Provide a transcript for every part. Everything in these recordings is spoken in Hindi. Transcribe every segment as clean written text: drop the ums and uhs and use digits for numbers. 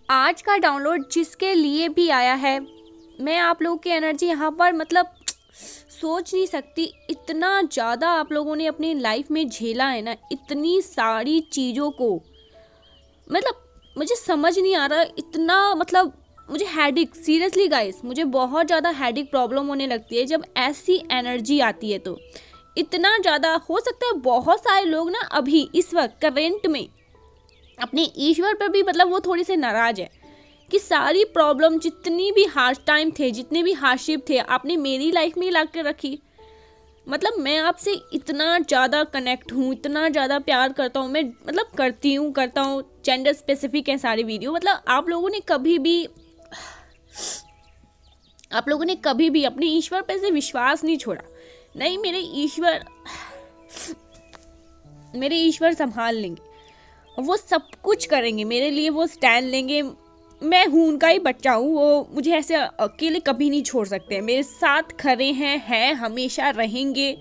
आज का डाउनलोड जिसके लिए भी आया है, मैं आप लोगों की एनर्जी यहाँ पर मतलब सोच नहीं सकती। इतना ज़्यादा आप लोगों ने अपनी लाइफ में झेला है ना, इतनी सारी चीज़ों को, मतलब मुझे समझ नहीं आ रहा। इतना मतलब मुझे हेडिक, सीरियसली गाइस, मुझे बहुत ज़्यादा हेडिक प्रॉब्लम होने लगती है जब ऐसी एनर्जी आती है। तो इतना ज़्यादा हो सकता है बहुत सारे लोग ना अभी इस वक्त करेंट में अपने ईश्वर पर भी मतलब वो थोड़ी से नाराज़ है कि सारी प्रॉब्लम, जितनी भी हार्ड टाइम थे, जितने भी हार्डशिप थे, आपने मेरी लाइफ में ही ला के रखी। मतलब मैं आपसे इतना ज़्यादा कनेक्ट हूँ, इतना ज़्यादा प्यार करता हूँ, मैं मतलब करता हूँ। जेंडर स्पेसिफिक है सारी वीडियो। मतलब आप लोगों ने कभी भी अपने ईश्वर पर से विश्वास नहीं छोड़ा। नहीं, मेरे ईश्वर संभाल लेंगे, वो सब कुछ करेंगे मेरे लिए, वो स्टैंड लेंगे। मैं हूँ उनका ही बच्चा हूँ, वो मुझे ऐसे अकेले कभी नहीं छोड़ सकते। मेरे साथ खड़े हैं, हमेशा रहेंगे।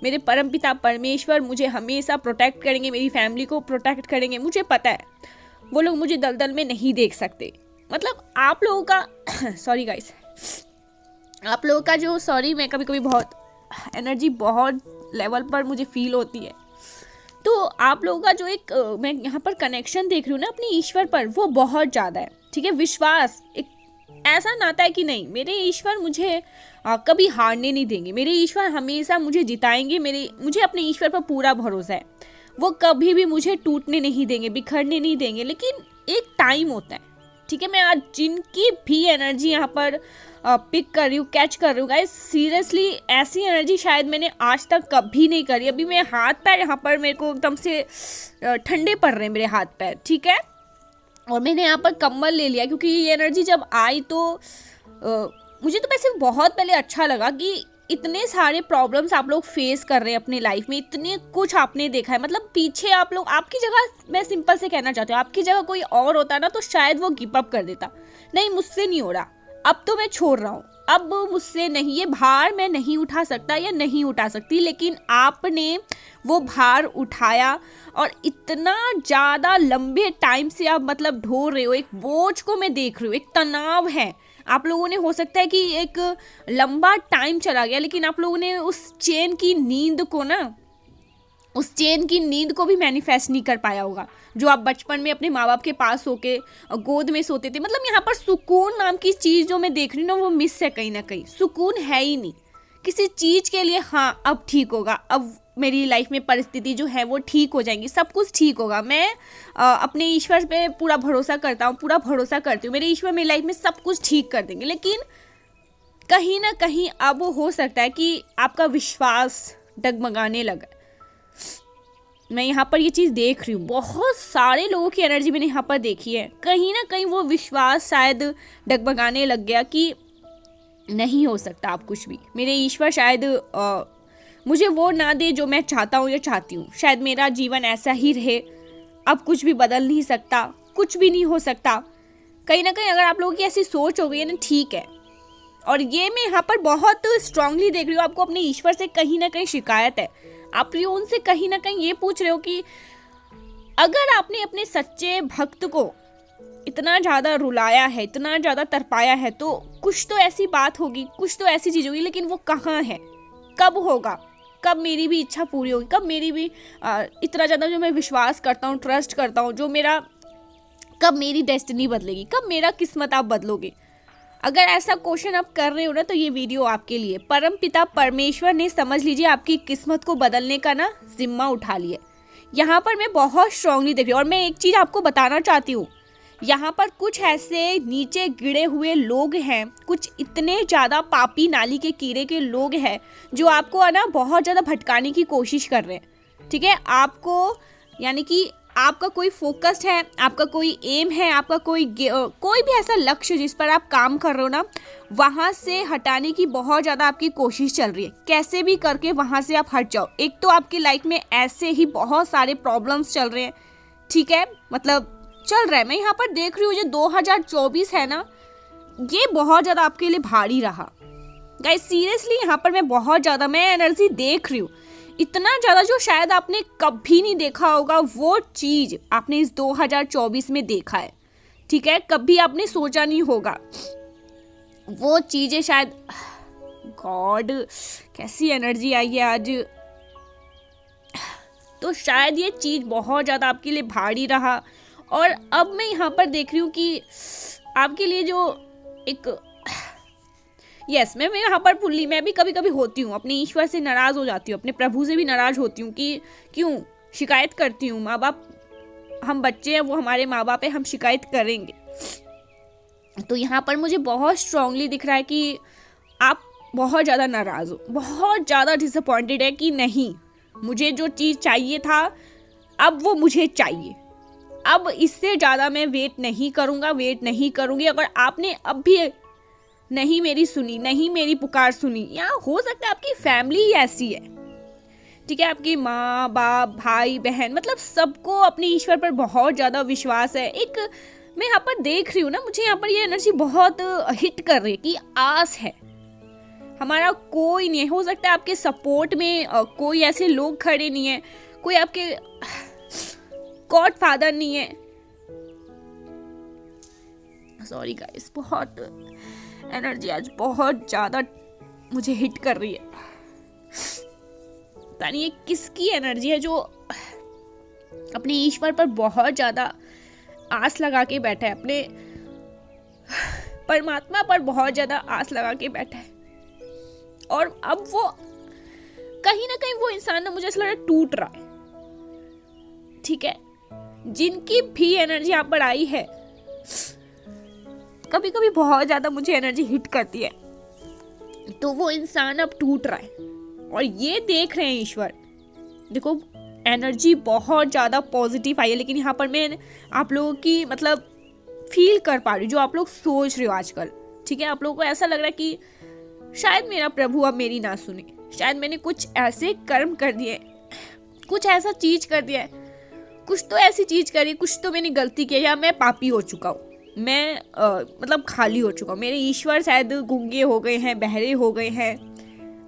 मेरे परमपिता परमेश्वर मुझे हमेशा प्रोटेक्ट करेंगे, मेरी फैमिली को प्रोटेक्ट करेंगे। मुझे पता है वो लोग मुझे दलदल में नहीं देख सकते। मतलब आप लोगों का सॉरी गाइस, आप लोगों का जो मैं कभी कभी बहुत एनर्जी बहुत लेवल पर मुझे फील होती है। तो आप लोगों का जो एक मैं यहाँ पर कनेक्शन देख रही हूँ ना अपने ईश्वर पर, वो बहुत ज़्यादा है। ठीक है, विश्वास एक ऐसा नाता है कि नहीं, मेरे ईश्वर मुझे कभी हारने नहीं देंगे। मेरे ईश्वर हमेशा मुझे जिताएंगे। मुझे अपने ईश्वर पर पूरा भरोसा है। वो कभी भी मुझे टूटने नहीं देंगे, बिखरने नहीं देंगे। लेकिन एक टाइम होता है, ठीक है। मैं आज जिनकी भी एनर्जी यहाँ पर पिक कर रही हूँ, कैच कर रही हूँ गाइस, सीरियसली ऐसी एनर्जी शायद मैंने आज तक कभी नहीं करी। अभी मैं हाथ पैर यहाँ पर मेरे को एकदम से ठंडे पड़ रहे हैं मेरे हाथ पैर, ठीक है। और मैंने यहाँ पर कंबल ले लिया क्योंकि ये एनर्जी जब आई तो मुझे तो वैसे बहुत पहले अच्छा लगा कि इतने सारे प्रॉब्लम्स आप लोग फेस कर रहे हैं अपनी लाइफ में, इतने कुछ आपने देखा है। मतलब पीछे आप लोग, आपकी जगह मैं सिंपल से कहना चाहती हूँ, आपकी जगह कोई और होता ना तो शायद वो गिव अप कर देता। नहीं, मुझसे नहीं हो रहा, अब तो मैं छोड़ रहा हूँ, अब मुझसे नहीं, ये भार मैं नहीं उठा सकता या नहीं उठा सकती। लेकिन आपने वो भार उठाया और इतना ज़्यादा लंबे टाइम से आप मतलब ढो रहे हो। एक बोझ को मैं देख रही हूँ, एक तनाव है आप लोगों ने। हो सकता है कि एक लंबा टाइम चला गया, लेकिन आप लोगों ने उस चैन की नींद को भी मैनिफेस्ट नहीं कर पाया होगा, जो आप बचपन में अपने माँ बाप के पास होके गोद में सोते थे। मतलब यहाँ पर सुकून नाम की चीज़ जो मैं देख रही हूँ ना, वो मिस है कहीं ना कहीं। सुकून है ही नहीं किसी चीज़ के लिए। हाँ, अब ठीक होगा, अब मेरी लाइफ में परिस्थिति जो है वो ठीक हो जाएंगी, सब कुछ ठीक होगा। मैं अपने ईश्वर पे पूरा भरोसा करता हूँ, पूरा भरोसा करती हूँ। मेरे ईश्वर मेरी लाइफ में सब कुछ ठीक कर देंगे। लेकिन कहीं ना कहीं अब हो सकता है कि आपका विश्वास डगमगाने लगा। मैं यहाँ पर ये चीज़ देख रही हूँ, बहुत सारे लोगों की एनर्जी मैंने यहाँ पर देखी है। कहीं ना कहीं वो विश्वास शायद डगमगाने लग गया कि नहीं हो सकता आप कुछ भी। मेरे ईश्वर शायद मुझे वो ना दे जो मैं चाहता हूँ या चाहती हूँ। शायद मेरा जीवन ऐसा ही रहे, अब कुछ भी बदल नहीं सकता, कुछ भी नहीं हो सकता। कहीं ना कहीं अगर आप लोगों की ऐसी सोच हो गई है ना, ठीक है। और ये मैं यहाँ पर बहुत स्ट्रांगली देख रही हूँ, आपको अपने ईश्वर से कहीं ना कहीं शिकायत है। आप उनसे कहीं ना कहीं ये पूछ रहे हो कि अगर आपने अपने सच्चे भक्त को इतना ज़्यादा रुलाया है, इतना ज़्यादा तरपाया है, तो कुछ तो ऐसी बात होगी, कुछ तो ऐसी चीज़ होगी। लेकिन वो कहाँ है, कब होगा, कब मेरी भी इच्छा पूरी होगी, कब मेरी भी इतना ज़्यादा जो मैं विश्वास करता हूँ, ट्रस्ट करता हूँ, जो मेरा, कब मेरी डेस्टिनी बदलेगी, कब मेरा किस्मत आप बदलोगे। अगर ऐसा क्वेश्चन आप कर रहे हो ना, तो ये वीडियो आपके लिए। परमपिता परमेश्वर ने, समझ लीजिए, आपकी किस्मत को बदलने का ना जिम्मा उठा लिया। यहाँ पर मैं बहुत स्ट्रांगली देख रही हूँ। और मैं एक चीज़ आपको बताना चाहती हूँ, यहाँ पर कुछ ऐसे नीचे गिरे हुए लोग हैं, कुछ इतने ज़्यादा पापी नाली के कीड़े के लोग हैं जो आपको ना बहुत ज़्यादा भटकाने की कोशिश कर रहे हैं। ठीक है, आपको यानी कि आपका कोई फोकस है, आपका कोई एम है, आपका कोई भी ऐसा लक्ष्य जिस पर आप काम कर रहे हो ना, वहाँ से हटाने की बहुत ज़्यादा आपकी कोशिश चल रही है। कैसे भी करके वहाँ से आप हट जाओ। एक तो आपकी लाइफ में ऐसे ही बहुत सारे प्रॉब्लम्स चल रहे हैं, ठीक है, मतलब चल रहा है। मैं यहाँ पर देख रही हूँ, जो 2024 है ना, ये बहुत ज़्यादा आपके लिए भारी रहा गाइस। सीरियसली यहाँ पर मैं एनर्जी देख रही हूँ, इतना ज़्यादा जो शायद आपने कभी नहीं देखा होगा, वो चीज़ आपने इस 2024 में देखा है। ठीक है, कभी आपने सोचा नहीं होगा वो चीज़ें शायद। गॉड, कैसी एनर्जी आई है आज। तो शायद ये चीज़ बहुत ज़्यादा आपके लिए भारी रहा, और अब मैं यहाँ पर देख रही हूँ कि आपके लिए जो एक यस मैं यहाँ पर फुल्ली, मैं भी कभी कभी होती हूँ, अपने ईश्वर से नाराज़ हो जाती हूँ, अपने प्रभु से भी नाराज़ होती हूँ कि क्यों शिकायत करती हूँ। माँ बाप, हम बच्चे हैं, वो हमारे माँ बाप है, हम शिकायत करेंगे। तो यहाँ पर मुझे बहुत स्ट्रांगली दिख रहा है कि आप बहुत ज़्यादा नाराज़ हो, बहुत ज़्यादा डिसअपॉइंटेड है कि नहीं, मुझे जो चीज़ चाहिए था अब वो मुझे चाहिए, अब इससे ज़्यादा मैं वेट नहीं करूँगा, वेट नहीं करूँगी। अगर आपने अब भी नहीं मेरी सुनी, नहीं मेरी पुकार सुनी, या हो सकता है आपकी फैमिली ही ऐसी है, ठीक है, आपकी माँ बाप भाई बहन, मतलब सबको अपने ईश्वर पर बहुत ज़्यादा विश्वास है। एक मैं यहाँ पर देख रही हूँ ना, मुझे यहाँ पर ये एनर्जी बहुत हिट कर रही है कि आस है, हमारा कोई नहीं है। हो सकता है आपके सपोर्ट में कोई ऐसे लोग खड़े नहीं है, कोई आपके गॉड फादर नहीं है। सॉरी गाइस, बहुत एनर्जी आज बहुत ज़्यादा मुझे हिट कर रही है। पता नहीं ये किसकी एनर्जी है जो अपने ईश्वर पर बहुत ज़्यादा आस लगा के बैठा है, अपने परमात्मा पर बहुत ज़्यादा आस लगा के बैठा है। और अब वो कहीं ना कहीं वो इंसान ना, मुझे ऐसा लग रहा है टूट रहा है, ठीक है। जिनकी भी एनर्जी यहाँ पर आई है, कभी कभी बहुत ज़्यादा मुझे एनर्जी हिट करती है, तो वो इंसान अब टूट रहा है। और ये देख रहे हैं ईश्वर, देखो एनर्जी बहुत ज़्यादा पॉजिटिव आई है, लेकिन यहाँ पर मैं आप लोगों की मतलब फील कर पा रही हूँ जो आप लोग सोच रहे हो आजकल, ठीक है। आप लोगों को ऐसा लग रहा है कि शायद मेरा प्रभु अब मेरी ना सुने, शायद मैंने कुछ ऐसे कर्म कर दिए, कुछ ऐसा चीज कर दिया है, कुछ तो ऐसी चीज करी, कुछ तो मैंने गलती की, या मैं पापी हो चुका हूँ, मैं मतलब खाली हो चुका हूँ, मेरे ईश्वर शायद गूंगे हो गए हैं, बहरे हो गए हैं,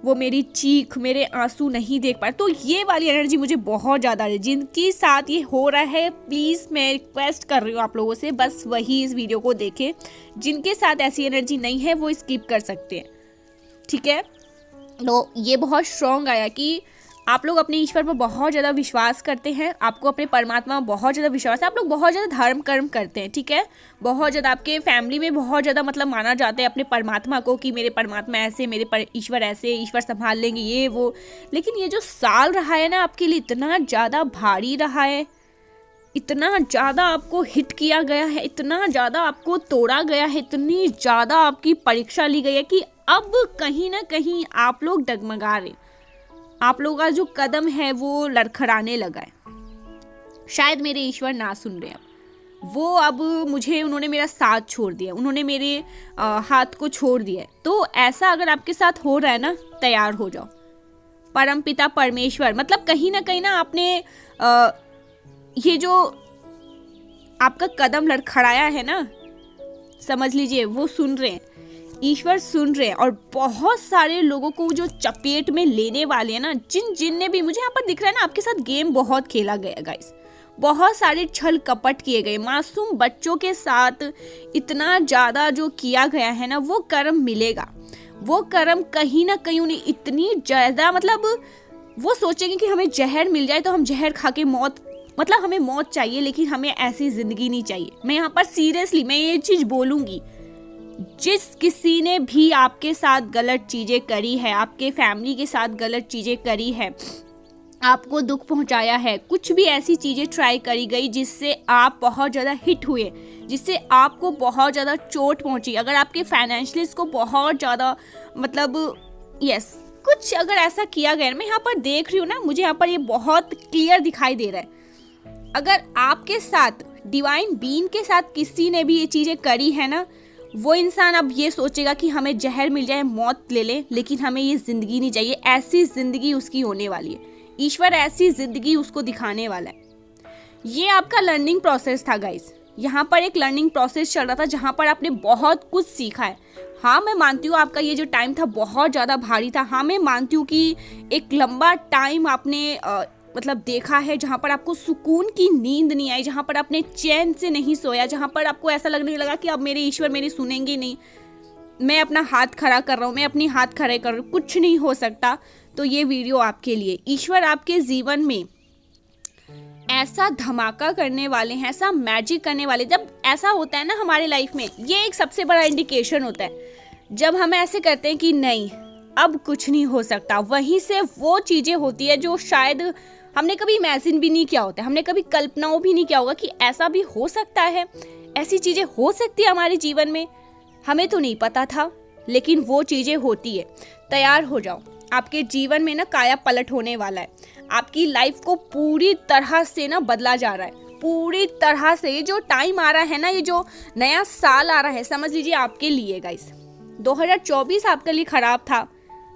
वो मेरी चीख, मेरे आंसू नहीं देख पाए। तो ये वाली एनर्जी मुझे बहुत ज़्यादा है। जिनके साथ ये हो रहा है, प्लीज़ मैं रिक्वेस्ट कर रही हूँ आप लोगों से, बस वही इस वीडियो को देखें। जिनके साथ ऐसी एनर्जी नहीं है वो स्किप कर सकते हैं, ठीक है। तो ये बहुत स्ट्रॉन्ग आया कि आप लोग अपने ईश्वर पर बहुत ज़्यादा विश्वास करते हैं, आपको अपने परमात्मा में बहुत ज़्यादा विश्वास है, आप लोग बहुत ज़्यादा धर्म कर्म करते हैं, ठीक है। बहुत ज़्यादा आपके फैमिली में बहुत ज़्यादा मतलब माना जाता है अपने परमात्मा को कि मेरे परमात्मा ऐसे, मेरे ईश्वर ऐसे, ईश्वर संभाल लेंगे ये वो। लेकिन ये जो साल रहा है ना आपके लिए इतना ज़्यादा भारी रहा है, इतना ज़्यादा आपको हिट किया गया है, इतना ज़्यादा आपको तोड़ा गया है, इतनी ज़्यादा आपकी परीक्षा ली गई है कि अब कहीं ना कहीं आप लोग डगमगा रहे, आप लोगों का जो कदम है वो लड़खड़ाने लगा है। शायद मेरे ईश्वर ना सुन रहे हैं, वो अब मुझे, उन्होंने मेरा साथ छोड़ दिया, उन्होंने मेरे हाथ को छोड़ दिया है। तो ऐसा अगर आपके साथ हो रहा है ना, तैयार हो जाओ। परमपिता परमेश्वर मतलब कहीं ना आपने ये जो आपका कदम लड़खड़ाया है ना, समझ लीजिए वो सुन रहे हैं, ईश्वर सुन रहे हैं। और बहुत सारे लोगों को जो चपेट में लेने वाले हैं ना, जिनने भी, मुझे यहाँ पर दिख रहा है ना, आपके साथ गेम बहुत खेला गया गाइस, बहुत सारे छल कपट किए गए, मासूम बच्चों के साथ इतना ज़्यादा जो किया गया है ना, वो कर्म मिलेगा। वो कर्म कहीं ना कहीं उन्हें इतनी ज़्यादा, मतलब वो सोचेंगे कि हमें जहर मिल जाए तो हम जहर खा के मौत, मतलब हमें मौत चाहिए लेकिन हमें ऐसी ज़िंदगी नहीं चाहिए। मैं यहाँ पर सीरियसली मैं ये चीज़ बोलूँगी, जिस किसी ने भी आपके साथ गलत चीज़ें करी है, आपके फैमिली के साथ गलत चीज़ें करी है, आपको दुख पहुंचाया है, कुछ भी ऐसी चीज़ें ट्राई करी गई जिससे आप बहुत ज़्यादा हिट हुए, जिससे आपको बहुत ज़्यादा चोट पहुंची, अगर आपके फाइनेंशियलिस्ट को बहुत ज़्यादा मतलब यस कुछ अगर ऐसा किया गया, मैं यहाँ पर देख रही हूँ ना, मुझे यहाँ पर ये बहुत क्लियर दिखाई दे रहा है। अगर आपके साथ डिवाइन बीइंग के साथ किसी ने भी ये चीज़ें करी है ना, वो इंसान अब ये सोचेगा कि हमें जहर मिल जाए, मौत ले ले, लेकिन हमें ये ज़िंदगी नहीं चाहिए। ऐसी ज़िंदगी उसकी होने वाली है, ईश्वर ऐसी ज़िंदगी उसको दिखाने वाला है। ये आपका लर्निंग प्रोसेस था गाइस, यहाँ पर एक लर्निंग प्रोसेस चल रहा था जहाँ पर आपने बहुत कुछ सीखा है। हाँ मैं मानती हूँ आपका ये जो टाइम था बहुत ज़्यादा भारी था, हाँ मैं मानती हूँ कि एक लंबा टाइम आपने मतलब देखा है, जहाँ पर आपको सुकून की नींद नहीं आई, जहाँ पर आपने चैन से नहीं सोया, जहाँ पर आपको ऐसा लगने लगा कि अब मेरे ईश्वर मेरी सुनेंगे नहीं, मैं अपना हाथ खड़ा कर रहा हूँ, मैं अपनी हाथ खड़े कर रहा हूँ, कुछ नहीं हो सकता, तो ये वीडियो आपके लिए। ईश्वर आपके जीवन में ऐसा धमाका करने वाले हैं, ऐसा मैजिक करने वाले। जब ऐसा होता है ना हमारे लाइफ में, ये एक सबसे बड़ा इंडिकेशन होता है, जब हम ऐसे करते हैं कि नहीं अब कुछ नहीं हो सकता, वहीं से वो चीज़ें होती है जो शायद हमने कभी इमेजिन भी नहीं किया होता है, हमने कभी कल्पनाओं भी नहीं किया होगा कि ऐसा भी हो सकता है, ऐसी चीज़ें हो सकती है हमारे जीवन में। हमें तो नहीं पता था, लेकिन वो चीज़ें होती है। तैयार हो जाओ, आपके जीवन में ना काया पलट होने वाला है। आपकी लाइफ को पूरी तरह से ना बदला जा रहा है, पूरी तरह से। ये जो टाइम आ रहा है ना, ये जो नया साल आ रहा है, समझ लीजिए आपके लिए गाइस। 2024 आपके लिए खराब था,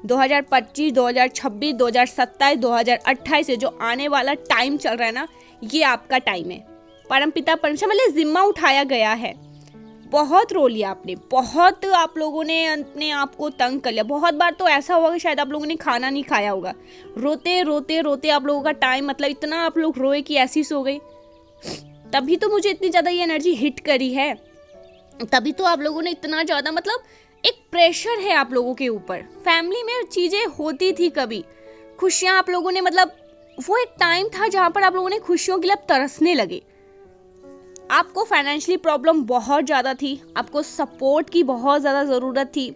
2025, 2026, 2027, 2028 से जो आने वाला टाइम चल रहा है ना, ये आपका टाइम है। परमपिता परमेश्वर मतलब जिम्मा उठाया गया है। बहुत रो लिया आपने, बहुत आप लोगों ने अपने आप को तंग कर लिया। बहुत बार तो ऐसा होगा कि शायद आप लोगों ने खाना नहीं खाया होगा, रोते रोते रोते आप लोगों का टाइम, मतलब इतना आप लोग रोए कि ऐसी सो गई। तभी तो मुझे इतनी ज़्यादा ये एनर्जी हिट करी है, तभी तो आप लोगों ने इतना ज़्यादा, मतलब एक प्रेशर है आप लोगों के ऊपर। फैमिली में चीज़ें होती थी, कभी खुशियाँ आप लोगों ने, मतलब वो एक टाइम था जहाँ पर आप लोगों ने खुशियों के लिए तरसने लगे। आपको फाइनेंशियली प्रॉब्लम बहुत ज़्यादा थी, आपको सपोर्ट की बहुत ज़्यादा ज़रूरत थी।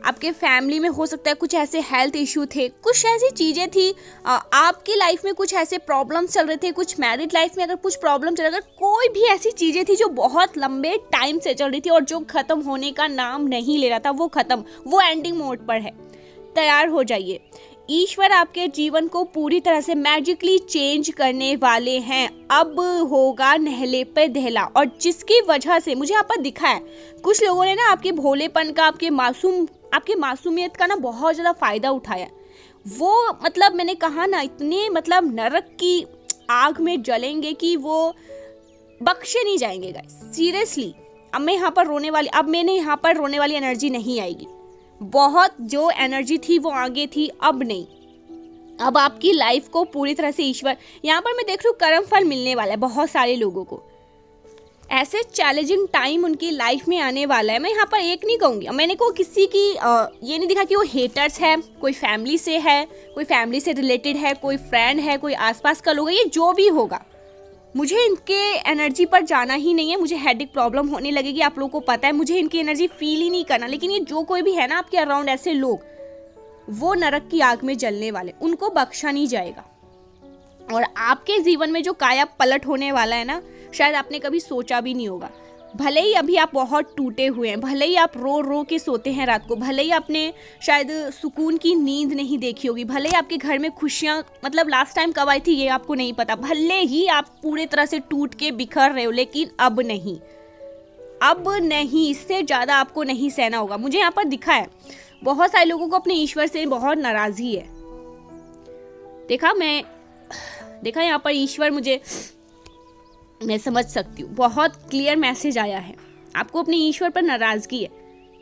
आपके फैमिली में हो सकता है कुछ ऐसे हेल्थ इश्यू थे, कुछ ऐसी चीज़ें थी, आपकी लाइफ में कुछ ऐसे प्रॉब्लम्स चल रहे थे, कुछ मैरिड लाइफ में अगर कुछ प्रॉब्लम चल रहा था, कोई भी ऐसी चीज़ें थी जो बहुत लंबे टाइम से चल रही थी और जो ख़त्म होने का नाम नहीं ले रहा था, वो ख़त्म, वो एंडिंग मोड पर है। तैयार हो जाइए, ईश्वर आपके जीवन को पूरी तरह से मैजिकली चेंज करने वाले हैं। अब होगा नहले पे दहला, और जिसकी वजह से मुझे यहाँ पर दिखा है कुछ लोगों ने ना आपके भोलेपन का, आपके मासूमियत का ना बहुत ज़्यादा फ़ायदा उठाया। वो मतलब मैंने कहा ना, इतने मतलब नरक की आग में जलेंगे कि वो बख्शे नहीं जाएंगे गाइस, सीरियसली। अब मैंने यहाँ पर रोने वाली एनर्जी नहीं आएगी। बहुत जो एनर्जी थी वो आगे थी, अब नहीं। अब आपकी लाइफ को पूरी तरह से ईश्वर, यहाँ पर मैं देख रही हूँ कर्म फल मिलने वाला है बहुत सारे लोगों को। ऐसे चैलेंजिंग टाइम उनकी लाइफ में आने वाला है। मैं यहाँ पर एक नहीं कहूँगी, मैंने को किसी की ये नहीं दिखा कि वो हेटर्स है, कोई फैमिली से है, कोई फैमिली से रिलेटेड है, कोई फ्रेंड है, कोई आसपास का लोग है, ये जो भी होगा, मुझे इनके एनर्जी पर जाना ही नहीं है। मुझे हेडेक प्रॉब्लम होने लगेगी, आप लोगों को पता है, मुझे इनकी एनर्जी फील ही नहीं करना। लेकिन ये जो कोई भी है ना आपके अराउंड, ऐसे लोग, वो नरक की आग में जलने वाले, उनको बख्शा नहीं जाएगा। और आपके जीवन में जो काया पलट होने वाला है ना, शायद आपने कभी सोचा भी नहीं होगा। भले ही अभी आप बहुत टूटे हुए हैं, भले ही आप रो रो के सोते हैं रात को, भले ही आपने शायद सुकून की नींद नहीं देखी होगी, भले ही आपके घर में खुशियाँ, मतलब लास्ट टाइम कब आई थी ये आपको नहीं पता, भले ही आप पूरे तरह से टूट के बिखर रहे हो, लेकिन अब नहीं, इससे ज़्यादा आपको नहीं सहना होगा। मुझे यहाँ पर दिखा है बहुत सारे लोगों को अपने ईश्वर से बहुत नाराज़गी है। देखा यहाँ पर ईश्वर, मैं समझ सकती हूँ, बहुत क्लियर मैसेज आया है। आपको अपने ईश्वर पर नाराज़गी है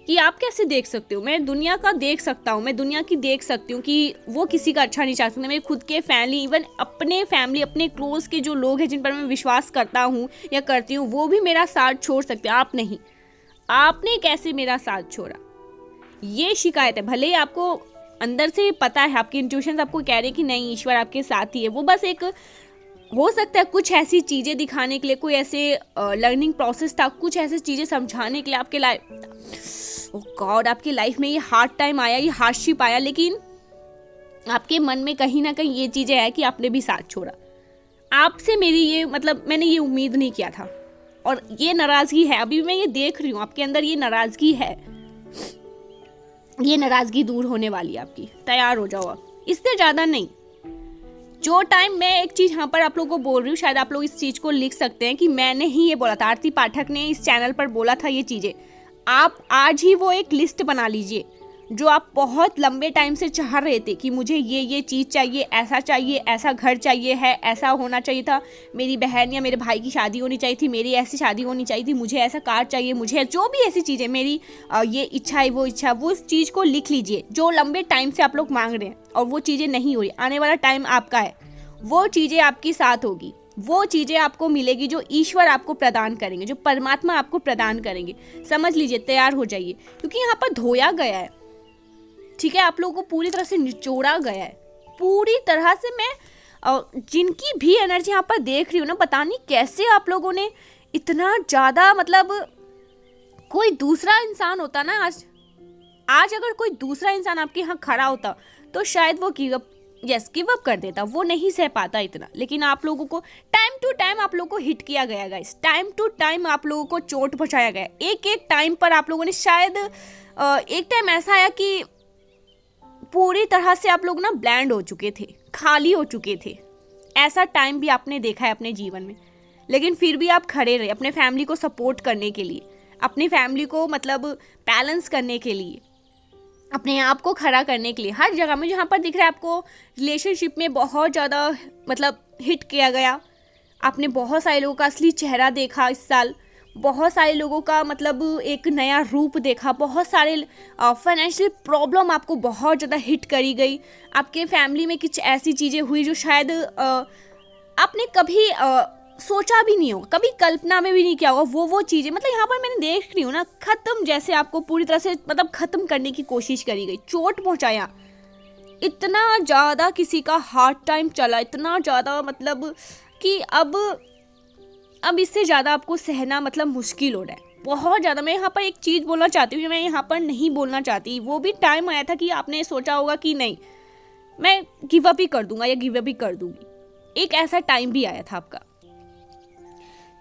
कि आप कैसे देख सकते हो। मैं दुनिया का देख सकता हूँ, मैं दुनिया की देख सकती हूँ कि वो किसी का अच्छा नहीं चाह सकते। मेरे खुद के फैमिली, इवन अपने फैमिली, अपने क्लोज के जो लोग हैं जिन पर मैं विश्वास करता हूँ या करती हूँ, वो भी मेरा साथ छोड़ सकते हैं, आप नहीं। आपने कैसे मेरा साथ छोड़ा, ये शिकायत है। भले ही आपको अंदर से पता है, आपकी इंट्यूशंस आपको कह रहे हैं कि नहीं ईश्वर आपके साथ ही है, वो बस एक हो सकता है कुछ ऐसी चीज़ें दिखाने के लिए, कोई ऐसे लर्निंग प्रोसेस था, कुछ ऐसी चीज़ें समझाने के लिए आपके गॉड आपकी लाइफ में ये हार्ड टाइम आया, ये हार्डशिप आया, लेकिन आपके मन में कहीं ना कहीं ये चीज़ें है कि आपने भी साथ छोड़ा। आपसे मेरी ये, मतलब मैंने ये उम्मीद नहीं किया था, और ये नाराज़गी है, अभी मैं ये देख रही हूँ आपके अंदर ये नाराज़गी है। ये नाराज़गी दूर होने वाली है आपकी, तैयार हो जाओ आप, इससे ज़्यादा नहीं। जो टाइम, मैं एक चीज़ यहाँ पर आप लोगों को बोल रही हूँ, शायद आप लोग इस चीज़ को लिख सकते हैं कि मैंने ही ये बोला था, आरती पाठक ने इस चैनल पर बोला था ये चीज़ें। आप आज ही वो एक लिस्ट बना लीजिए जो आप बहुत लंबे टाइम से चाह रहे थे कि मुझे ये चीज़ चाहिए, ऐसा घर चाहिए है, ऐसा होना चाहिए था, मेरी बहन या मेरे भाई की शादी होनी चाहिए थी, मेरी ऐसी शादी होनी चाहिए थी, मुझे ऐसा कार चाहिए, मुझे जो भी ऐसी चीज़ें, मेरी ये इच्छा है, वो इच्छा, वो उस चीज़ को लिख लीजिए जो लंबे टाइम से आप लोग मांग रहे हैं और वो चीज़ें नहीं हो रही। आने वाला टाइम आपका है, वो चीज़ें आपके साथ होगी, वो चीज़ें आपको मिलेगी जो ईश्वर आपको प्रदान करेंगे, जो परमात्मा आपको प्रदान करेंगे। समझ लीजिए, तैयार हो जाइए, क्योंकि यहाँ पर धोया गया है, ठीक है, आप लोगों को पूरी तरह से निचोड़ा गया है, पूरी तरह से। मैं जिनकी भी एनर्जी यहाँ पर देख रही हूँ ना, पता नहीं कैसे आप लोगों ने इतना ज़्यादा, मतलब कोई दूसरा इंसान होता ना, आज अगर कोई दूसरा इंसान आपके यहाँ खड़ा होता तो शायद वो गिव अप कर देता, वो नहीं सह पाता इतना। लेकिन आप लोगों को टाइम टू टाइम आप लोगों को हिट किया गया गाइस, टाइम टू टाइम आप लोगों को चोट पहुंचाया गया। एक एक टाइम पर आप लोगों ने शायद एक टाइम ऐसा आया कि पूरी तरह से आप लोग ना ब्लैंड हो चुके थे, खाली हो चुके थे। ऐसा टाइम भी आपने देखा है अपने जीवन में, लेकिन फिर भी आप खड़े रहे अपने फैमिली को सपोर्ट करने के लिए, अपनी फैमिली को मतलब बैलेंस करने के लिए, अपने आप को खड़ा करने के लिए। हर जगह में जहाँ पर दिख रहा है आपको रिलेशनशिप में बहुत ज़्यादा मतलब हिट किया गया। आपने बहुत सारे लोगों का असली चेहरा देखा इस साल, बहुत सारे लोगों का मतलब एक नया रूप देखा, बहुत सारे फाइनेंशियल प्रॉब्लम आपको बहुत ज़्यादा हिट करी गई। आपके फैमिली में कुछ ऐसी चीज़ें हुई जो शायद आपने कभी सोचा भी नहीं होगा, कभी कल्पना में भी नहीं किया होगा। वो चीज़ें मतलब यहाँ पर मैंने देख रही हूँ ना, ख़त्म, जैसे आपको पूरी तरह से मतलब ख़त्म करने की कोशिश करी गई, चोट पहुँचाया। इतना ज़्यादा किसी का हार्ड टाइम चला, इतना ज़्यादा मतलब कि अब इससे ज़्यादा आपको सहना मतलब मुश्किल हो रहा है, बहुत ज़्यादा। मैं यहाँ पर एक चीज़ बोलना चाहती हूँ जो मैं यहाँ पर नहीं बोलना चाहती। वो भी टाइम आया था कि आपने सोचा होगा कि नहीं, मैं गिव अप ही कर दूंगा या गिव अप ही कर दूंगी। एक ऐसा टाइम भी आया था आपका,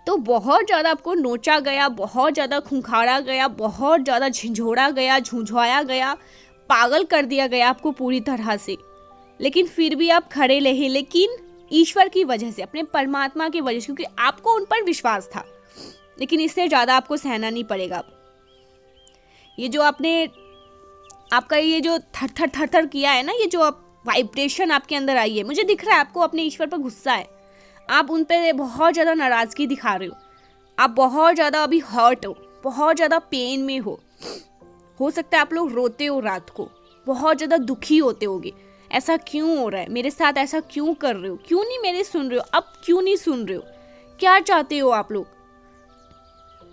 तो बहुत ज़्यादा आपको नोचा गया, बहुत ज़्यादा खुंखाड़ा गया, बहुत ज़्यादा झिझोड़ा गया, झुंझुआया गया, पागल कर दिया गया आपको पूरी तरह से। लेकिन फिर भी आप खड़े रहे, लेकिन ईश्वर की वजह से, अपने परमात्मा की वजह से, क्योंकि आपको उन पर विश्वास था। लेकिन इससे ज़्यादा आपको सहना नहीं पड़ेगा। ये जो आपका ये जो थर थर किया है ना, ये जो वाइब्रेशन आपके अंदर आई है, मुझे दिख रहा है आपको अपने ईश्वर पर गुस्सा है। आप उन पर बहुत ज़्यादा नाराज़गी दिखा रहे हो, आप बहुत ज़्यादा अभी हर्ट हो, बहुत ज़्यादा पेन में हो सकता है आप लोग रोते हो रात को, बहुत ज़्यादा दुखी होते होगे। ऐसा क्यों हो रहा है मेरे साथ, ऐसा क्यों कर रहे हो, क्यों नहीं मेरे सुन रहे हो, अब क्यों नहीं सुन रहे हो, क्या चाहते हो आप लोग।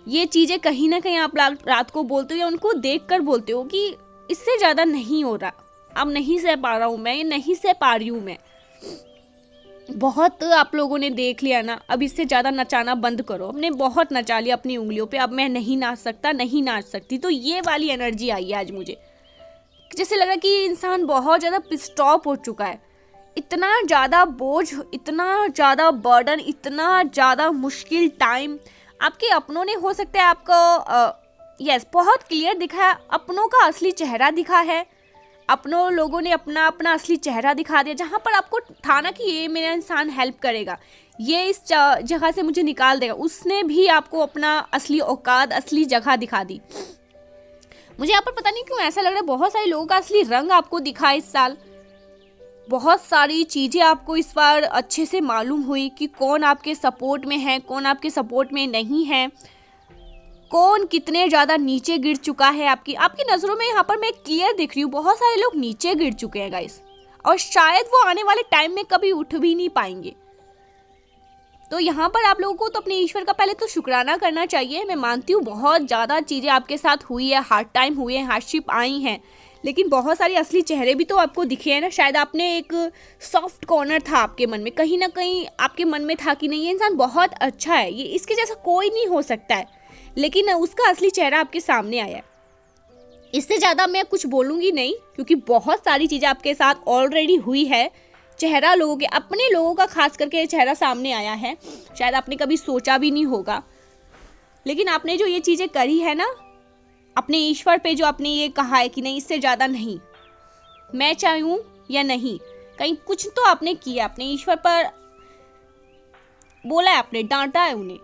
ये चीज़ें कहीं ना कहीं आप रात को बोलते हो या उनको देख कर बोलते हो कि इससे ज़्यादा नहीं हो रहा, अब नहीं सह पा रहा हूँ मैं, ये नहीं सह पा रही हूँ मैं। बहुत आप लोगों ने देख लिया ना, अब इससे ज़्यादा नचाना बंद करो। हमने बहुत नचा लिया अपनी उंगलियों पे, अब मैं नहीं नाच सकता, नहीं नाच सकती। तो ये वाली एनर्जी आई है आज मुझे, जैसे लगा कि इंसान बहुत ज़्यादा पिस्ड ऑफ हो चुका है। इतना ज़्यादा बोझ, इतना ज़्यादा बर्डन, इतना ज़्यादा मुश्किल टाइम आपके अपनों ने, हो सकता है आपको यस बहुत क्लियर दिखा है, अपनों का असली चेहरा दिखा है, अपनों लोगों ने अपना असली चेहरा दिखा दिया। जहाँ पर आपको था ना कि ये मेरा इंसान हेल्प करेगा, ये इस जगह से मुझे निकाल देगा, उसने भी आपको अपना असली औकात, असली जगह दिखा दी। मुझे यहाँ पर पता नहीं क्यों ऐसा लग रहा है बहुत सारे लोगों का असली रंग आपको दिखा इस साल। बहुत सारी चीज़ें आपको इस बार अच्छे से मालूम हुई कि कौन आपके सपोर्ट में है, कौन आपके सपोर्ट में नहीं है, कौन कितने ज़्यादा नीचे गिर चुका है। आपकी नज़रों में यहाँ पर मैं क्लियर दिख रही हूँ, बहुत सारे लोग नीचे गिर चुके हैं गाइस, और शायद वो आने वाले टाइम में कभी उठ भी नहीं पाएंगे। तो यहाँ पर आप लोगों को तो अपने ईश्वर का पहले तो शुक्राना करना चाहिए। मैं मानती हूँ बहुत ज़्यादा चीज़ें आपके साथ हुई है, हार्ड टाइम हुए हैं, हार्डशिप आई हैं, लेकिन बहुत सारे असली चेहरे भी तो आपको दिखे हैं ना। शायद आपने एक सॉफ्ट कॉर्नर था आपके मन में, कहीं ना कहीं आपके मन में था कि नहीं ये इंसान बहुत अच्छा है, ये इसके जैसा कोई नहीं हो सकता है, लेकिन उसका असली चेहरा आपके सामने आया है। इससे ज़्यादा मैं कुछ बोलूँगी नहीं, क्योंकि बहुत सारी चीज़ें आपके साथ ऑलरेडी हुई है। चेहरा लोगों के, अपने लोगों का खास करके चेहरा सामने आया है, शायद आपने कभी सोचा भी नहीं होगा। लेकिन आपने जो ये चीज़ें करी है ना, अपने ईश्वर पे जो आपने ये कहा है कि नहीं इससे ज़्यादा नहीं, मैं चाहूँ या नहीं, कहीं कुछ तो आपने किया, अपने ईश्वर पर बोला है आपने, डांटा है उन्हें,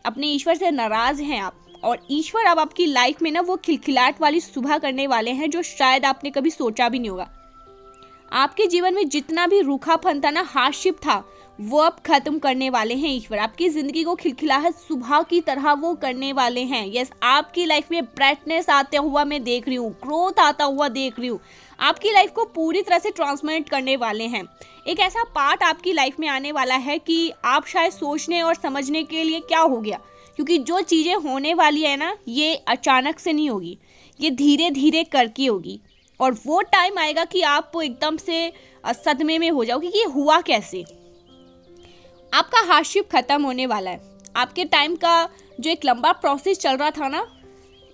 अपने ईश्वर से नाराज़ हैं आप। और ईश्वर अब आपकी लाइफ में ना वो खिलखिलाहट वाली सुबह करने वाले हैं जो शायद आपने कभी सोचा भी नहीं होगा। आपके जीवन में जितना भी रूखापन था ना, हार्डशिप था, वो अब खत्म करने वाले हैं ईश्वर। आपकी ज़िंदगी को खिलखिलाहट सुबह की तरह वो करने वाले हैं। यस, आपकी लाइफ में ब्राइटनेस आते हुआ मैं देख रही हूँ, ग्रोथ आता हुआ देख रही हूँ। आपकी लाइफ को पूरी तरह से ट्रांसफॉर्मेट करने वाले हैं। एक ऐसा पार्ट आपकी लाइफ में आने वाला है कि आप शायद सोचने और समझने के लिए क्या हो गया, क्योंकि जो चीज़ें होने वाली है ना, ये अचानक से नहीं होगी, ये धीरे धीरे करके होगी। और वो टाइम आएगा कि आप एकदम से सदमे में हो जाओगे कि ये हुआ कैसे। आपका हार्डशिप खत्म होने वाला है। आपके टाइम का जो एक लंबा प्रोसेस चल रहा था ना,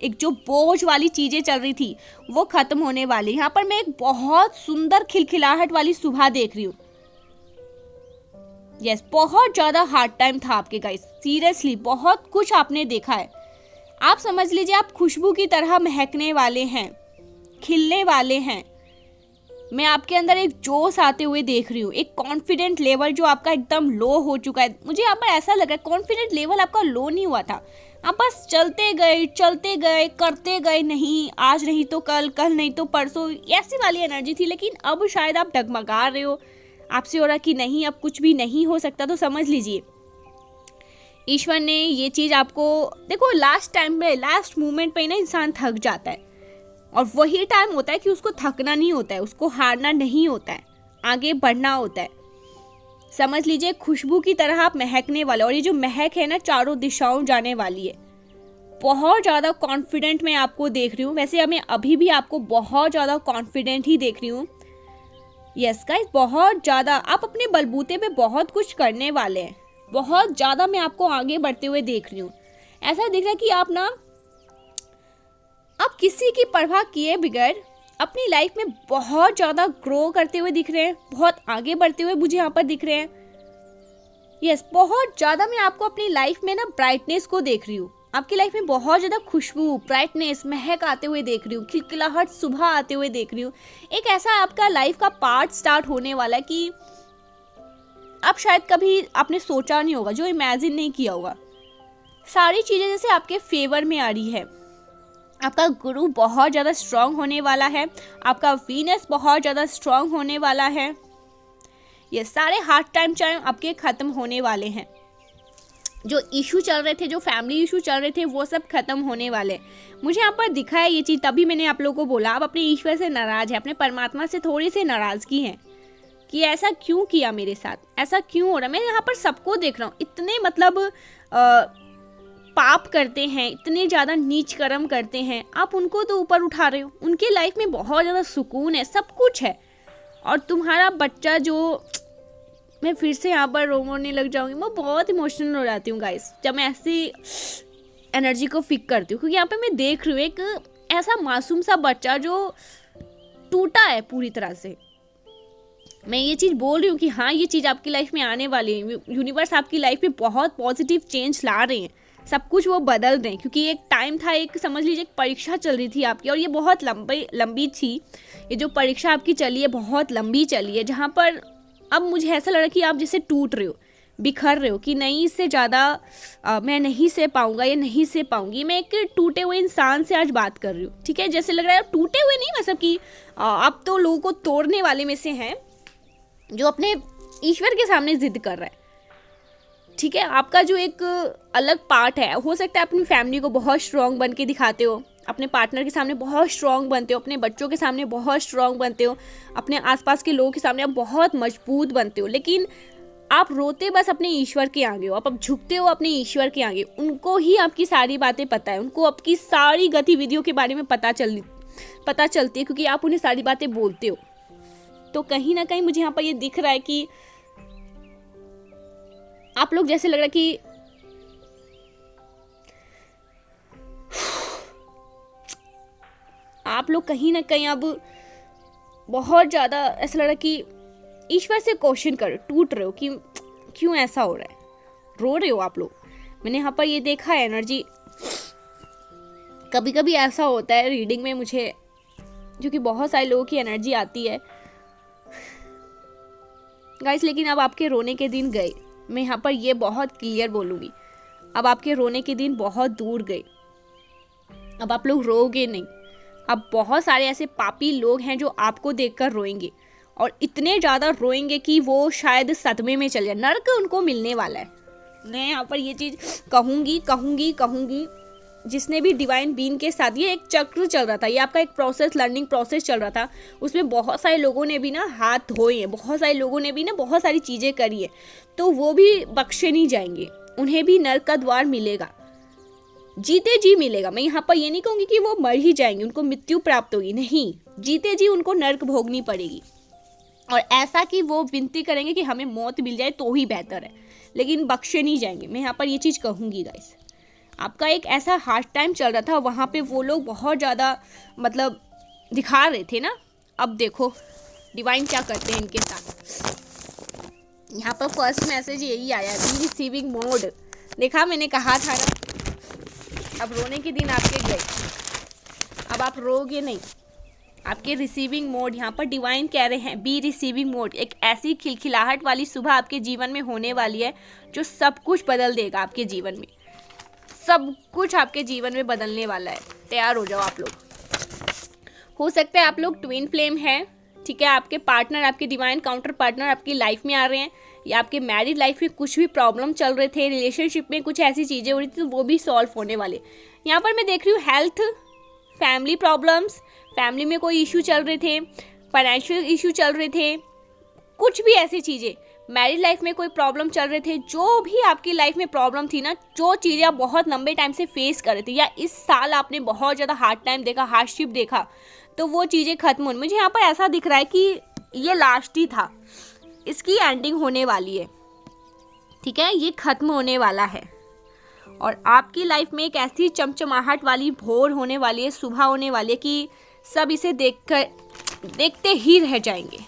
एक जो बोझ वाली चीज़ें चल रही थी, वो खत्म होने वाली। यहाँ पर मैं एक बहुत सुंदर खिलखिलाहट वाली सुबह देख रही हूँ। यस, बहुत ज़्यादा हार्ड टाइम था आपके गाइस, सीरियसली बहुत कुछ आपने देखा है। आप समझ लीजिए आप खुशबू की तरह महकने वाले हैं, खिलने वाले हैं। मैं आपके अंदर एक जोश आते हुए देख रही हूँ, एक कॉन्फिडेंट लेवल जो आपका एकदम लो हो चुका है। मुझे यहाँ पर ऐसा लग रहा है कॉन्फिडेंट लेवल आपका लो नहीं हुआ था, आप बस चलते गए करते गए, नहीं आज नहीं तो कल, कल नहीं तो परसों, ऐसी वाली एनर्जी थी। लेकिन अब शायद आप डगमगा रहे हो, आपसे हो रहा कि नहीं अब कुछ भी नहीं हो सकता। तो समझ लीजिए ईश्वर ने ये चीज़ आपको, देखो लास्ट टाइम पे, लास्ट मोमेंट पे ना इंसान थक जाता है, और वही टाइम होता है कि उसको थकना नहीं होता है, उसको हारना नहीं होता है, आगे बढ़ना होता है। समझ लीजिए खुशबू की तरह आप महकने वाले, और ये जो महक है ना चारों दिशाओं जाने वाली है। बहुत ज़्यादा कॉन्फिडेंट मैं आपको देख रही हूँ। वैसे मैं अभी भी आपको बहुत ज़्यादा कॉन्फिडेंट ही देख रही हूँ। यस गाइस, बहुत ज़्यादा आप अपने बलबूते पे बहुत कुछ करने वाले हैं। बहुत ज़्यादा मैं आपको आगे बढ़ते हुए देख रही हूँ। ऐसा दिख रहा है कि आप किसी की परवाह किए बगैर अपनी लाइफ में बहुत ज़्यादा ग्रो करते हुए दिख रहे हैं, बहुत आगे बढ़ते हुए मुझे यहाँ पर दिख रहे हैं। यस, बहुत ज़्यादा मैं आपको अपनी लाइफ में ना ब्राइटनेस को देख रही हूँ। आपकी लाइफ में बहुत ज़्यादा खुशबू, ब्राइटनेस, महक आते हुए देख रही हूँ, खिलखिलाहट सुबह आते हुए देख रही हूँ। एक ऐसा आपका लाइफ का पार्ट स्टार्ट होने वाला है कि आप शायद कभी आपने सोचा नहीं होगा, जो इमेजिन नहीं किया होगा। सारी चीज़ें जैसे आपके फेवर में आ रही है। आपका गुरु बहुत ज़्यादा स्ट्रांग होने वाला है, आपका वीनस बहुत ज़्यादा स्ट्रांग होने वाला है। ये सारे हार्ड टाइम आपके ख़त्म होने वाले हैं। जो इशू चल रहे थे, जो फैमिली इशू चल रहे थे, वो सब खत्म होने वाले। मुझे यहाँ पर दिखा है ये चीज़, तभी मैंने आप लोगों को बोला आप अपने ईश्वर से नाराज़ हैं, अपने परमात्मा से थोड़ी सी नाराज़गी है कि ऐसा क्यों किया मेरे साथ, ऐसा क्यों हो रहा। मैं यहाँ पर सबको देख रहा हूँ, इतने मतलब पाप करते हैं, इतने ज़्यादा नीच कर्म करते हैं, आप उनको तो ऊपर उठा रहे हो। उनके लाइफ में बहुत ज़्यादा सुकून है, सब कुछ है, और तुम्हारा बच्चा जो, मैं फिर से यहाँ पर रोने लग जाऊंगी। मैं बहुत इमोशनल हो जाती हूँ गाइस जब मैं ऐसी एनर्जी को फिक करती हूँ, क्योंकि यहाँ पे मैं देख रही हूँ एक ऐसा मासूम सा बच्चा जो टूटा है पूरी तरह से। मैं ये चीज़ बोल रही हूँ कि हाँ, ये चीज़ आपकी लाइफ में आने वाली है। यूनिवर्स आपकी लाइफ में बहुत पॉजिटिव चेंज ला रहे हैं, सब कुछ वो बदल रहे हैं। क्योंकि एक टाइम था, एक समझ लीजिए एक परीक्षा चल रही थी आपकी, और ये बहुत लंबी थी। ये जो परीक्षा आपकी चली है बहुत लंबी चली है, जहाँ पर अब मुझे ऐसा लग रहा है कि आप जैसे टूट रहे हो, बिखर रहे हो कि नहीं, इससे ज़्यादा मैं नहीं सह पाऊँगा या नहीं सह पाऊँगी। मैं एक टूटे हुए इंसान से आज बात कर रही हूँ, ठीक है। जैसे लग रहा है टूटे हुए नहीं, मतलब कि आप तो लोगों को तोड़ने वाले में से हैं, जो अपने ईश्वर के सामने जिद कर रहा है, ठीक है। आपका जो एक अलग पार्ट है, हो सकता है अपनी फैमिली को बहुत स्ट्रॉन्ग बन के दिखाते हो, अपने पार्टनर के सामने बहुत स्ट्रॉन्ग बनते हो, अपने बच्चों के सामने बहुत स्ट्रॉन्ग बनते हो, अपने आसपास के लोगों के सामने आप बहुत मजबूत बनते हो, लेकिन आप रोते बस अपने ईश्वर के आगे हो। आप अब झुकते हो अपने ईश्वर के आगे। उनको ही आपकी सारी बातें पता है, उनको आपकी सारी गतिविधियों के बारे में पता चलती है, क्योंकि आप उन्हें सारी बातें बोलते हो। तो कहीं ना कहीं मुझे यहाँ पर ये दिख रहा है कि आप लोग, जैसे लग रहा है कि आप लोग कहीं ना कहीं अब बहुत ज़्यादा ऐसा लग रहा है कि ईश्वर से क्वेश्चन कर, टूट रहे हो कि क्यों ऐसा हो रहा है, रो रहे हो आप लोग। मैंने यहाँ पर ये देखा है एनर्जी। कभी कभी ऐसा होता है रीडिंग में मुझे, क्योंकि बहुत सारे लोगों की एनर्जी आती है गाइस, लेकिन अब आपके रोने के दिन गए। मैं यहाँ पर ये बहुत क्लियर बोलूँगी, अब आपके रोने के दिन बहुत दूर गए। अब आप लोग रोगे नहीं। अब बहुत सारे ऐसे पापी लोग हैं जो आपको देखकर रोएंगे, और इतने ज़्यादा रोएंगे कि वो शायद सदमे में चले जाए। नर्क उनको मिलने वाला है। मैं यहाँ पर ये चीज़ कहूँगी जिसने भी डिवाइन बीइंग के साथ, ये एक चक्र चल रहा था, ये आपका एक प्रोसेस, लर्निंग प्रोसेस चल रहा था, उसमें बहुत सारे लोगों ने भी ना हाथ धोए हैं, बहुत सारे लोगों ने भी ना बहुत सारी चीज़ें करी है, तो वो भी बख्शे नहीं जाएंगे, उन्हें भी नर्क का द्वार मिलेगा, जीते जी मिलेगा। मैं यहाँ पर ये नहीं कहूँगी कि वो मर ही जाएंगे, उनको मृत्यु प्राप्त होगी, नहीं, जीते जी उनको नर्क भोगनी पड़ेगी। और ऐसा कि वो विनती करेंगे कि हमें मौत मिल जाए तो ही बेहतर है, लेकिन बख्शे नहीं जाएंगे। मैं यहाँ पर ये चीज़ कहूँगी गाइस। आपका एक ऐसा हार्ड टाइम चल रहा था, वहाँ पे वो लोग बहुत ज़्यादा मतलब दिखा रहे थे ना। अब देखो डिवाइन क्या करते हैं इनके साथ। यहाँ पर फर्स्ट मैसेज यही आया, बी रिसीविंग मोड। देखा, मैंने कहा था ना, अब रोने के दिन आपके गए, अब आप रोगे नहीं, आपके रिसीविंग मोड। यहाँ पर डिवाइन कह रहे हैं बी रिसीविंग मोड। एक ऐसी खिलखिलाहट वाली सुबह आपके जीवन में होने वाली है जो सब कुछ बदल देगा आपके जीवन में, सब कुछ आपके जीवन में बदलने वाला है। तैयार हो जाओ आप लोग। हो सकता है आप लोग ट्विन फ्लेम हैं, ठीक है, आपके पार्टनर, आपके डिवाइन काउंटर पार्टनर आपकी लाइफ में आ रहे हैं, या आपके मैरिड लाइफ में कुछ भी प्रॉब्लम चल रहे थे, रिलेशनशिप में कुछ ऐसी चीज़ें हो रही थी, तो वो भी सॉल्व होने वाले। यहाँ पर मैं देख रही हूँ हेल्थ, फैमिली प्रॉब्लम्स, फैमिली में कोई इशू चल रहे थे, फाइनेंशियल इशू चल रहे थे, कुछ भी ऐसी चीज़ें, मैरिड लाइफ में कोई प्रॉब्लम चल रहे थे, जो भी आपकी लाइफ में प्रॉब्लम थी ना, जो चीज़ें आप बहुत लंबे टाइम से फेस कर रहे थे, या इस साल आपने बहुत ज़्यादा हार्ड टाइम देखा, हार्डशिप देखा, तो वो चीज़ें खत्म होने। मुझे यहाँ पर ऐसा दिख रहा है कि ये लास्ट ही था, इसकी एंडिंग होने वाली है, ठीक है, ये खत्म होने वाला है। और आपकी लाइफ में एक ऐसी चमचमाहट वाली भोर होने वाली है, सुबह होने वाली है कि सब इसे देखते ही रह जाएंगे।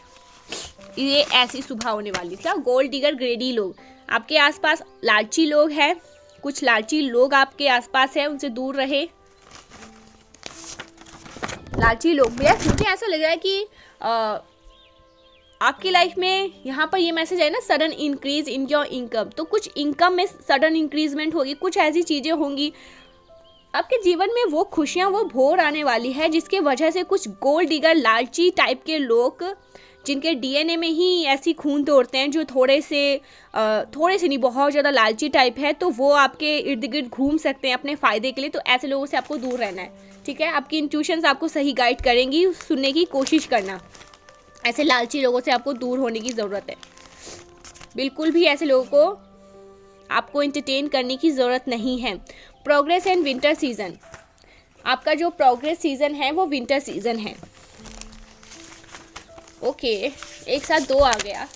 ये ऐसी सुबह होने वाली थी। गोल्ड डिगर, ग्रेडी लोग आपके आसपास, लालची लोग हैं, कुछ लालची लोग आपके आसपास हैं, उनसे दूर रहे। लालची लोग, मुझे ऐसा लग रहा है कि आपकी लाइफ में यहाँ पर ये मैसेज है ना, sudden increase in your income, तो कुछ इनकम में सडन इंक्रीजमेंट होगी, कुछ ऐसी चीज़ें होंगी आपके जीवन में, वो खुशियाँ, वो भोर आने वाली है, जिसके वजह से कुछ गोल्ड डिगर, लालची टाइप के लोग, जिनके डीएनए में ही ऐसी खून तोड़ते हैं, जो थोड़े से नहीं, बहुत ज़्यादा लालची टाइप है, तो वो आपके इर्द गिर्द घूम सकते हैं अपने फ़ायदे के लिए। तो ऐसे लोगों से आपको दूर रहना है, ठीक है। आपकी इंट्यूशंस आपको सही गाइड करेंगी, सुनने की कोशिश करना। ऐसे लालची लोगों से आपको दूर होने की ज़रूरत है। बिल्कुल भी ऐसे लोगों को आपको एंटरटेन करने की ज़रूरत नहीं है। प्रोग्रेस एंड विंटर सीजन, आपका जो प्रोग्रेस सीजन है वो विंटर सीजन है। ओके, एक साथ दो आ गया।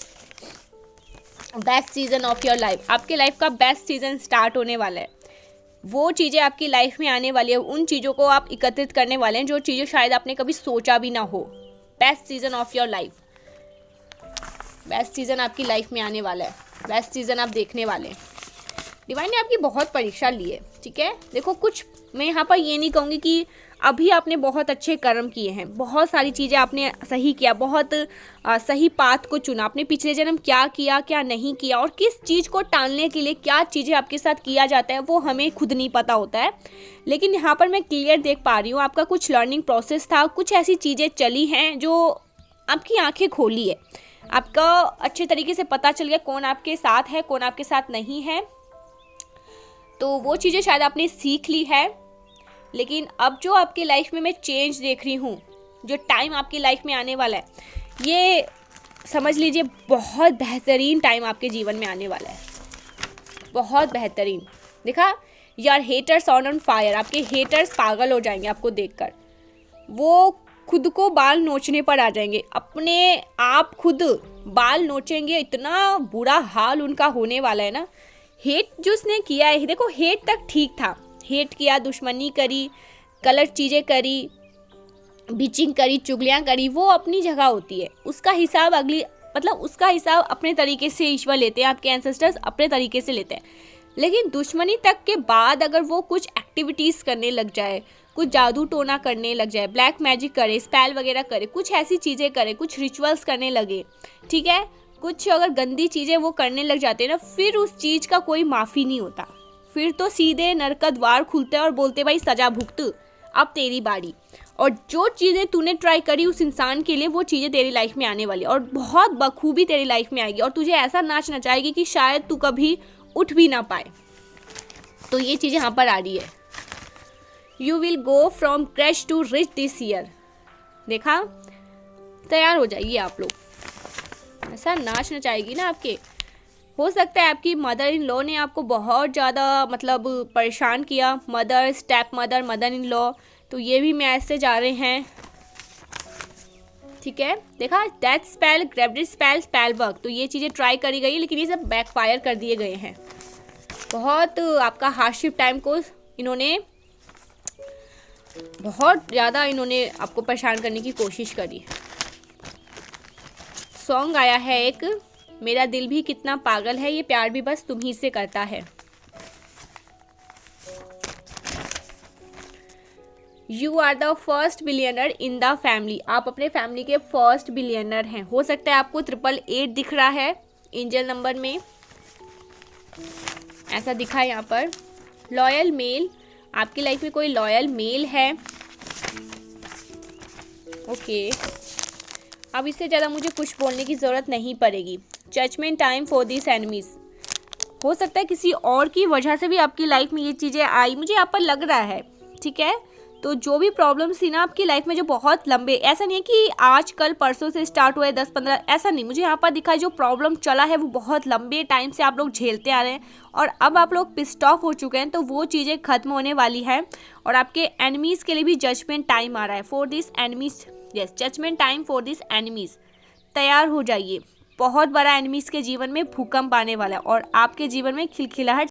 Best season of your life, आपके लाइफ का बेस्ट सीजन स्टार्ट होने वाला है। वो चीज़ें आपकी लाइफ में आने वाली है, उन चीज़ों को आप एकत्रित करने वाले हैं जो चीज़ें शायद आपने कभी सोचा भी ना हो। Best season of your life, best season आपकी लाइफ में आने वाला है, बेस्ट सीजन आप देखने वाले हैं। डिवाइन ने आपकी बहुत परीक्षा ली है, ठीक है। देखो, कुछ मैं यहाँ पर ये नहीं कहूँगी कि अभी आपने बहुत अच्छे कर्म किए हैं, बहुत सारी चीज़ें आपने सही किया, बहुत सही पाथ को चुना, आपने पिछले जन्म क्या किया, क्या नहीं किया, और किस चीज़ को टालने के लिए क्या चीज़ें आपके साथ किया जाता है, वो हमें खुद नहीं पता होता है। लेकिन यहाँ पर मैं क्लियर देख पा रही हूँ, आपका कुछ लर्निंग प्रोसेस था, कुछ ऐसी चीज़ें चली हैं जो आपकी आँखें खोली है, आपका अच्छे तरीके से पता चल गया कौन आपके साथ है, कौन आपके साथ नहीं है। तो वो चीज़ें शायद आपने सीख ली है। लेकिन अब जो आपकी लाइफ में मैं चेंज देख रही हूँ, जो टाइम आपकी लाइफ में आने वाला है, ये समझ लीजिए बहुत बेहतरीन टाइम आपके जीवन में आने वाला है, बहुत बेहतरीन। देखा, यार हेटर्स ऑन फायर, आपके हेटर्स पागल हो जाएंगे आपको देखकर, वो खुद को बाल नोचने पर आ जाएंगे, अपने आप खुद बाल नोचेंगे, इतना बुरा हाल उनका होने वाला है ना। हेट जो उसने किया है, देखो हेट तक ठीक था, हेट किया, दुश्मनी करी, गलत चीज़ें करी, बिचिंग करी, चुगलियाँ करी, वो अपनी जगह होती है। उसका हिसाब उसका हिसाब अपने तरीके से ईश्वर लेते हैं, आपके एंसेस्टर्स अपने तरीके से लेते हैं। लेकिन दुश्मनी तक के बाद अगर वो कुछ एक्टिविटीज़ करने लग जाए, कुछ जादू टोना करने लग जाए, ब्लैक मैजिक करे, स्पेल वगैरह करे, कुछ ऐसी चीज़ें करे, कुछ रिचुअल्स करने लगे, ठीक है, कुछ अगर गंदी चीज़ें वो करने लग जाते हैं ना, फिर उस चीज़ का कोई माफ़ी नहीं होता। फिर तो सीधे नरक का द्वार खुलते हैं और बोलते भाई सजा भुगत, अब तेरी बारी। और जो चीज़ें तूने ट्राई करी उस इंसान के लिए, वो चीज़ें तेरी लाइफ में आने वाली और बहुत बखूबी तेरी लाइफ में आएगी और तुझे ऐसा नाच नचाएगी कि शायद तू कभी उठ भी ना पाए। तो ये चीज़ यहाँ पर आ रही है। You will go from crash to rich this year. देखा, तैयार हो जाइए आप लोग, ऐसा नाच नचाएगी ना आपके। हो सकता है आपकी मदर इन लॉ ने आपको बहुत ज़्यादा मतलब परेशान किया, mother, step mother, mother in law, तो ये भी मैसेज आ रहे हैं। ठीक है, देखा, death spell, gravity spell, spell work, तो ये चीज़ें ट्राई करी गई लेकिन ये सब बैकफायर कर दिए गए हैं। बहुत आपका हार्डशिप टाइम को इन्होंने बहुत ज़्यादा आपको परेशान करने की कोशिश करी। सॉन्ग आया है एक, मेरा दिल भी कितना पागल है, ये प्यार भी बस तुम ही से करता है। You are the first billionaire in the family, आप अपने फैमिली के फर्स्ट बिलियनर हैं। हो सकता है आपको 888 दिख रहा है एंजल नंबर में, ऐसा दिखा है यहाँ पर। लॉयल मेल, आपकी लाइफ में कोई लॉयल मेल है। ओके, अब इससे ज़्यादा मुझे कुछ बोलने की ज़रूरत नहीं पड़ेगी। Judgment time for this enemies, हो सकता है किसी और की वजह से भी आपकी लाइफ में ये चीज़ें आई, मुझे यहाँ पर लग रहा है। ठीक है, तो जो भी प्रॉब्लम्स थी ना आपकी लाइफ में, जो बहुत लंबे, ऐसा नहीं है कि आज कल परसों से स्टार्ट हुए 10-15, ऐसा नहीं, मुझे यहाँ पर दिखा है जो प्रॉब्लम चला है वो बहुत लंबे टाइम से आप लोग झेलते आ रहे हैं और अब आप लोग पिस्ड ऑफ हो चुके हैं, तो वो चीज़ें खत्म होने वाली है। और आपके एनिमीज़ के लिए भी जजमेंट टाइम आ रहा है for this enemies. Yes, judgment time for this enemies, तैयार हो जाइए। बहुत बड़ा एनिमीज़ के जीवन में भूकंप आने वाला है और आपके जीवन में खिलखिलाहट